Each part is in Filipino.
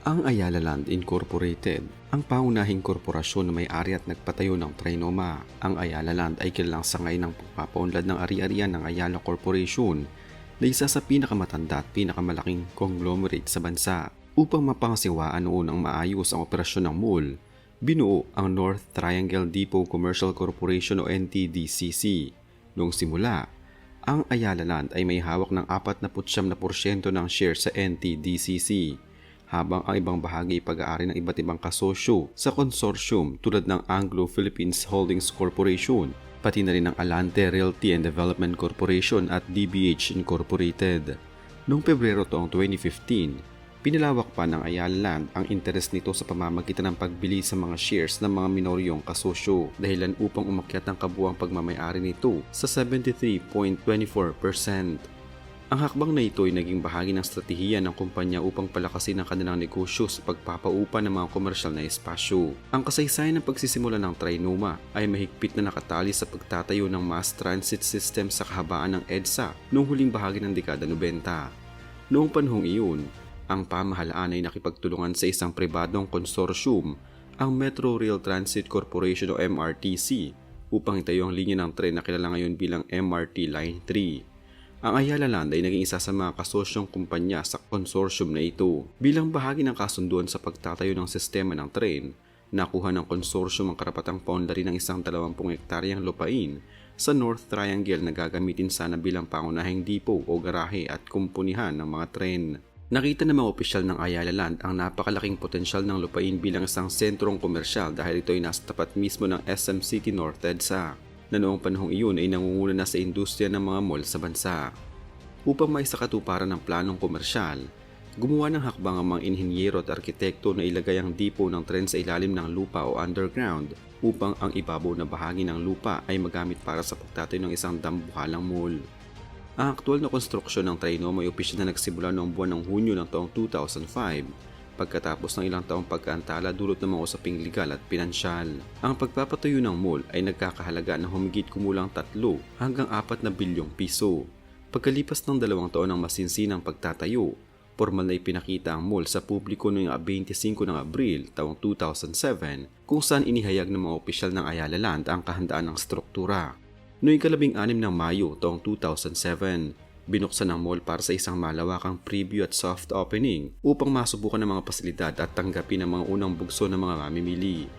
Ang Ayala Land Incorporated, ang paunahing korporasyon na may-ari at nagpatayo ng Trinoma. Ang Ayala Land ay kilalang sangay ng pagpapaunlad ng ari-arian ng Ayala Corporation na isa sa pinakamatanda at pinakamalaking conglomerate sa bansa. Upang mapangasiwaan noon ang maayos ang operasyon ng mall, binuo ang North Triangle Depot Commercial Corporation o NTDCC. Noong simula, ang Ayala Land ay may hawak ng 49% ng share sa NTDCC, habang ang ibang bahagi ay pag-aari ng iba't ibang kasosyo sa konsorsyum tulad ng Anglo-Philippines Holdings Corporation, pati na rin ang Alante Realty and Development Corporation at DBH Incorporated. Noong Pebrero taong 2015, pinalawak pa ng Ayala Land ang interes nito sa pamamagitan ng pagbili sa mga shares ng mga minoryong kasosyo, dahilan upang umakyat ang kabuuang pagmamay-ari nito sa 73.24%. Ang hakbang na ito ay naging bahagi ng estratehiya ng kumpanya upang palakasin ang kanilang negosyo sa pagpapaupa ng mga komersyal na espasyo. Ang kasaysayan ng pagsisimula ng Trinoma ay mahigpit na nakatali sa pagtatayo ng mass transit system sa kahabaan ng EDSA noong huling bahagi ng dekada 90. Noong panahong iyon, ang pamahalaan ay nakipagtulungan sa isang pribadong konsorsyum, ang Metro Rail Transit Corporation o MRTC, upang itayo ang linya ng tren na kilala ngayon bilang MRT Line 3. Ang Ayala Land ay naging isa sa mga kasosyong kumpanya sa konsorsyum na ito. Bilang bahagi ng kasunduan sa pagtatayo ng sistema ng tren, nakuha ng konsorsyum ang karapatang paunlarin ng isang 20 hektaryang lupain sa North Triangle na gagamitin sana bilang pangunahing depot o garahe at kumpunihan ng mga tren. Nakita ng mga opisyal ng Ayala Land ang napakalaking potensyal ng lupain bilang isang sentrong komersyal dahil ito ay nasa tapat mismo ng SM City North EDSA, na noong panahong iyon ay nangunguna na sa industriya ng mga mall sa bansa. Upang maisakatuparan ng planong komersyal, gumawa ng hakbang ang mga inhinyero at arkitekto na ilagay ang depot ng tren sa ilalim ng lupa o underground upang ang ibabaw na bahagi ng lupa ay magamit para sa pagtatayo ng isang dambuhalang mall. Ang aktual na konstruksyon ng Trinoma ay opisyal na nagsimula noong buwan ng Hunyo ng taong 2005, pagkatapos ng ilang taong pagkaantala dulot ng mga usaping legal at pinansyal. Ang pagpapatayo ng mall ay nagkakahalaga ng humigit kumulang 3 hanggang 4 na bilyong piso. Pagkalipas ng 2 taon ng masinsinang pagtatayo, formal na ipinakita ang mall sa publiko noong 25 ng Abril taong 2007, kung saan inihayag ng mga opisyal ng Ayala Land ang kahandaan ng struktura. Noong 16 ng Mayo taong 2007, binuksan ang mall para sa isang malawakang preview at soft opening upang masubukan ng mga pasilidad at tanggapin ang mga unang bugso ng mga mamimili.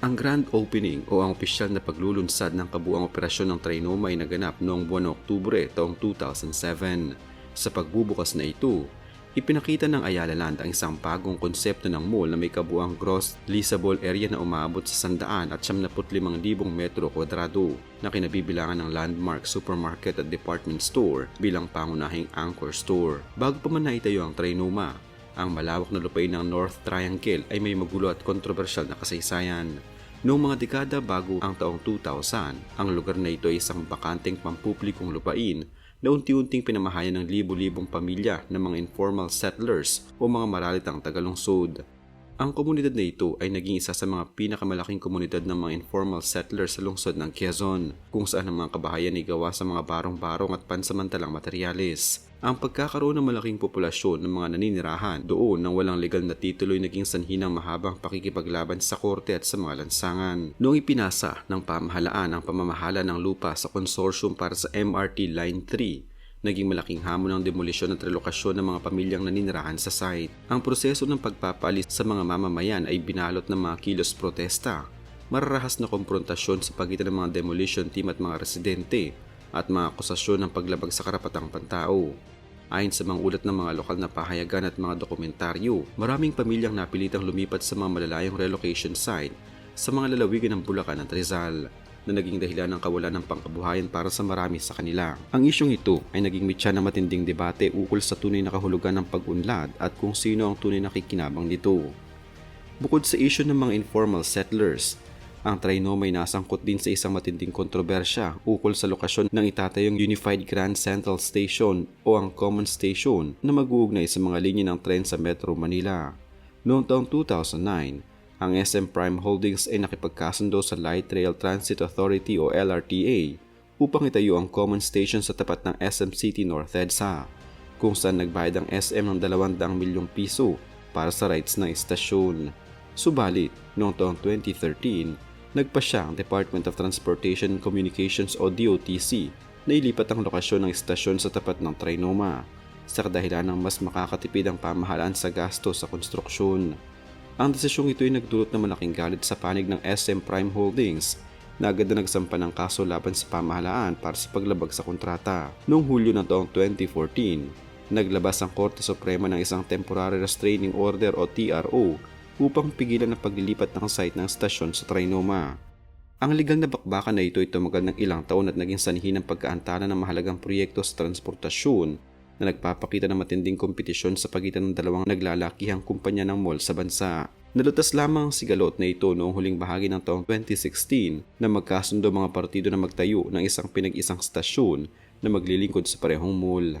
Ang grand opening o ang opisyal na paglulunsad ng kabuuang operasyon ng Trinoma ay naganap noong buwan ng Oktubre taong 2007. Sa pagbubukas na ito, ipinakita ng Ayala Land ang isang bagong konsepto ng mall na may kabuuang gross leasable area na umaabot sa 175,000 metro kwadrado na kinabibilangan ng landmark supermarket at department store bilang pangunahing anchor store. Bago pa man naitayo ang Trinoma, ang malawak na lupain ng North Triangle ay may magulo at kontrobersyal na kasaysayan. Noong mga dekada bago ang taong 2000, ang lugar na ito ay isang bakanteng pampublikong lupain na unti-unting pinamahayan ng libo-libong pamilya ng mga informal settlers o mga maralitang tagalungsod. Ang komunidad na ito ay naging isa sa mga pinakamalaking komunidad ng mga informal settlers sa lungsod ng Quezon, kung saan ang mga kabahayan ay gawa sa mga barong-barong at pansamantalang materyales. Ang pagkakaroon ng malaking populasyon ng mga naninirahan doon ng walang legal na titulo ay naging sanhi ng mahabang pakikipaglaban sa korte at sa mga lansangan. Noong ipinasa ng pamahalaan ang pamamahala ng lupa sa konsorsyum para sa MRT Line 3, naging malaking hamon ang demolisyon at relokasyon ng mga pamilyang naninirahan sa site. Ang proseso ng pagpapalis sa mga mamamayan ay binalot ng mga kilos protesta, mararahas na komprontasyon sa pagitan ng mga demolition team at mga residente, at mga akusasyon ng paglabag sa karapatang pantao. Ayon sa mga ulat ng mga lokal na pahayagan at mga dokumentaryo, maraming pamilyang napilitang lumipat sa mga malalayong relocation site sa mga lalawigan ng Bulacan at Rizal, na naging dahilan ng kawalan ng pangkabuhayan para sa marami sa kanila. Ang isyong ito ay naging mitya ng matinding debate ukol sa tunay na kahulugan ng pag-unlad at kung sino ang tunay na kikinabang nito. Bukod sa isyu ng mga informal settlers, ang Trinoma ay nasangkot din sa isang matinding kontrobersya ukol sa lokasyon ng itatayong Unified Grand Central Station o ang Common Station na mag-uugnay sa mga linya ng tren sa Metro Manila. Noong taong 2009, ang SM Prime Holdings ay nakipagkasundo sa Light Rail Transit Authority o LRTA upang itayo ang common station sa tapat ng SM City North EDSA, kung saan nagbayad ang SM ng 200 milyong piso para sa rights ng istasyon. Subalit, noong taong 2013, nagpasya ang Department of Transportation and Communications o DOTC na ilipat ang lokasyon ng istasyon sa tapat ng Trinoma sa kadahilan ng mas makakatipid ang pamahalaan sa gasto sa konstruksyon. Ang desisyong ito ay nagdulot ng malaking galit sa panig ng SM Prime Holdings na agad na nagsampa ng kaso laban sa pamahalaan para sa paglabag sa kontrata. Noong Hulyo ng taong 2014, naglabas ang Korte Suprema ng isang Temporary Restraining Order o TRO upang pigilan ang paglilipat ng site ng istasyon sa Trinoma. Ang legal na bakbakan na ito ay tumagal ng ilang taon at naging sanhi ng pagkaantala ng mahalagang proyekto sa transportasyon na nagpapakita ng matinding kompetisyon sa pagitan ng dalawang naglalakihang kumpanya ng mall sa bansa. Nalutas lamang ang sigalot na ito noong huling bahagi ng taong 2016 na magkasundo mga partido na magtayo ng isang pinag-isang stasyon na maglilingkod sa parehong mall.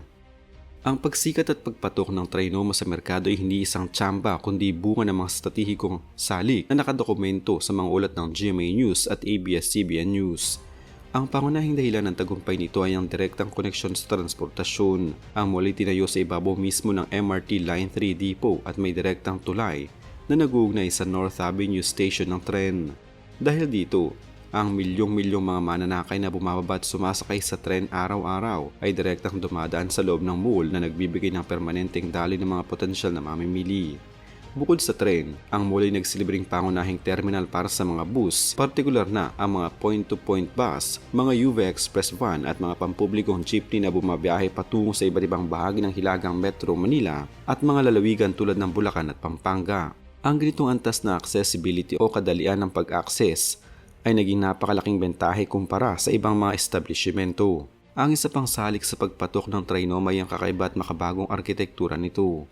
Ang pagsikat at pagpatok ng Trinoma sa merkado ay hindi isang tsamba kundi bunga ng mga estratehikong salik na nakadokumento sa mga ulat ng GMA News at ABS-CBN News. Ang pangunahing dahilan ng tagumpay nito ay ang direktang koneksyon sa transportasyon. Ang mall ay tinayo sa ibabaw mismo ng MRT Line 3 Depot at may direktang tulay na nag-uugnay sa North Avenue Station ng tren. Dahil dito, ang milyong-milyong mga mananakay na bumababa at sumasakay sa tren araw-araw ay direktang dumadaan sa loob ng mall na nagbibigay ng permanenteng daloy ng mga potensyal na mamimili. Bukod sa tren, ang mall ay nagsilbing pangunahing terminal para sa mga bus, partikular na ang mga point-to-point bus, mga UV Express van at mga pampublikong jeepney na bumabiyahe patungo sa iba't ibang bahagi ng Hilagang Metro Manila at mga lalawigan tulad ng Bulacan at Pampanga. Ang ganitong antas na accessibility o kadalian ng pag-access ay naging napakalaking bentahe kumpara sa ibang mga establishmento. Ang isa pang salik sa pagpatok ng Trinoma ay ang kakaiba at makabagong arkitektura nito.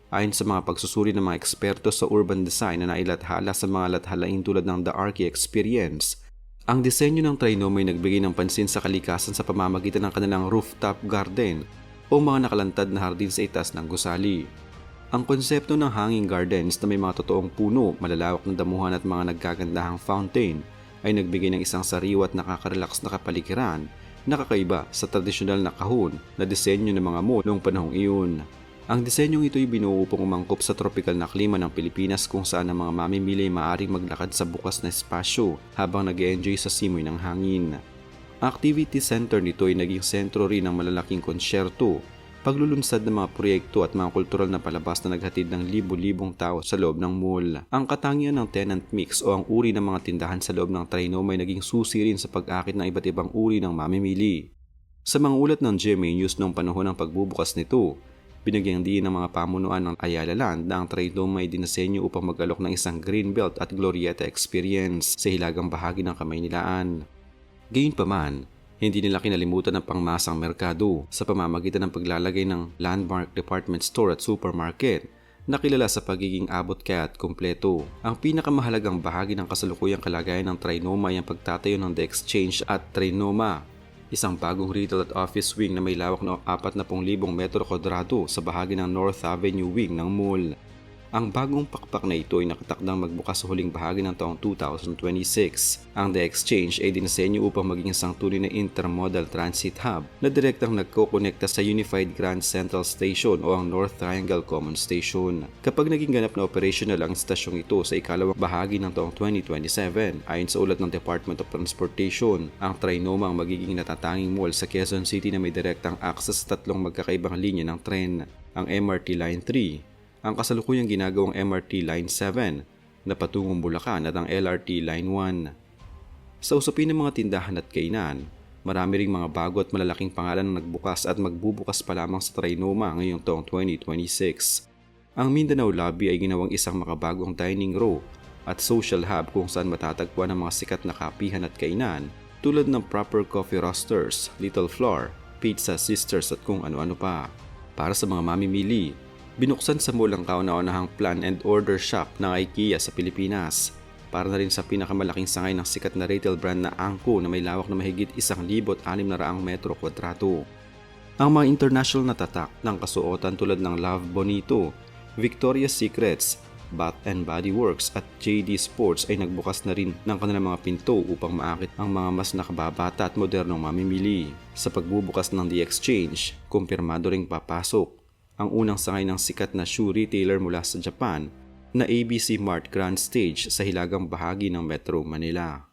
Ayon sa mga pagsusuri ng mga eksperto sa urban design na nailathala sa mga lathalain tulad ng The Archie Experience, ang disenyo ng Trinoma ay nagbigay ng pansin sa kalikasan sa pamamagitan ng kanilang rooftop garden o mga nakalantad na hardin sa itas ng gusali. Ang konsepto ng hanging gardens na may mga totoong puno, malalawak na damuhan at mga nagkagandahang fountain ay nagbigay ng isang sariwa at nakaka-relax na kapaligiran na kakaiba sa tradisyonal na kahon na disenyo ng mga mall noong panahong iyon. Ang disenyong ito ay binuo upang umangkop sa tropical na klima ng Pilipinas kung saan ang mga mamimili ay maaaring maglakad sa bukas na espasyo habang nag-e-enjoy sa simoy ng hangin. Activity center nito ay naging sentro rin ng malalaking konsyerto, paglulunsad ng mga proyekto at mga kultural na palabas na naghatid ng libo-libong tao sa loob ng mall. Ang katangian ng tenant mix o ang uri ng mga tindahan sa loob ng Trinoma ay naging susi rin sa pag-akit ng iba't ibang uri ng mamimili. Sa mga ulat ng GMA News noong panahon ng pagbubukas nito, binagyang diin ng mga pamunuan ng Ayala Land na ang Trinoma ay dinasenyo upang mag-alok ng isang Greenbelt at Glorieta experience sa hilagang bahagi ng Kamaynilaan. Gayunpaman, hindi nila kinalimutan ang pangmasang merkado sa pamamagitan ng paglalagay ng landmark department store at supermarket na kilala sa pagiging abot kaya at kumpleto. Ang pinakamahalagang bahagi ng kasalukuyang kalagayan ng Trinoma ay ang pagtatayo ng The Exchange at Trinoma, isang bagong retail at office wing na may lawak na 40,000 metro kwadrado sa bahagi ng North Avenue wing ng mall. Ang bagong pakpak na ito ay nakatakdang magbukas sa huling bahagi ng taong 2026. Ang The Exchange ay dinisenyo upang maging isang tunay na intermodal transit hub na direktang nagkokonekta sa Unified Grand Central Station o ang North Triangle Common Station. Kapag naging ganap na operational ang stasyong ito sa ikalawang bahagi ng taong 2027, ayon sa ulat ng Department of Transportation, ang Trinoma ang magiging natatanging mall sa Quezon City na may direktang access sa tatlong magkakaibang linya ng tren, ang MRT Line 3, ang kasalukuyang ginagawang MRT Line 7 na patungong Bulacan at ang LRT Line 1. Sa usapin ng mga tindahan at kainan, marami ring mga bago at malalaking pangalan na nagbukas at magbubukas pa lamang sa Trinoma ngayong taong 2026. Ang Mindanao Lobby ay ginawang isang makabagong dining row at social hub kung saan matatagpuan ang mga sikat na kapihan at kainan tulad ng Proper Coffee Roasters, Little Floor, Pizza Sisters at kung ano-ano pa. Para sa mga mamimili, binuksan sa mall ang kauna-unahang plan and order shop ng IKEA sa Pilipinas, para na rin sa pinakamalaking sangay ng sikat na retail brand na Anko na may lawak na mahigit 1,600 metro kwadrado. Ang mga international na tatak ng kasuotan tulad ng Love Bonito, Victoria's Secrets, Bath and Body Works at JD Sports ay nagbukas na rin ng kanilang mga pinto upang maakit ang mga mas nakababata at modernong mamimili. Sa pagbubukas ng The Exchange, kumpirmado ring papasok ang unang sangay ng sikat na shoe retailer mula sa Japan na ABC Mart Grand Stage sa hilagang bahagi ng Metro Manila.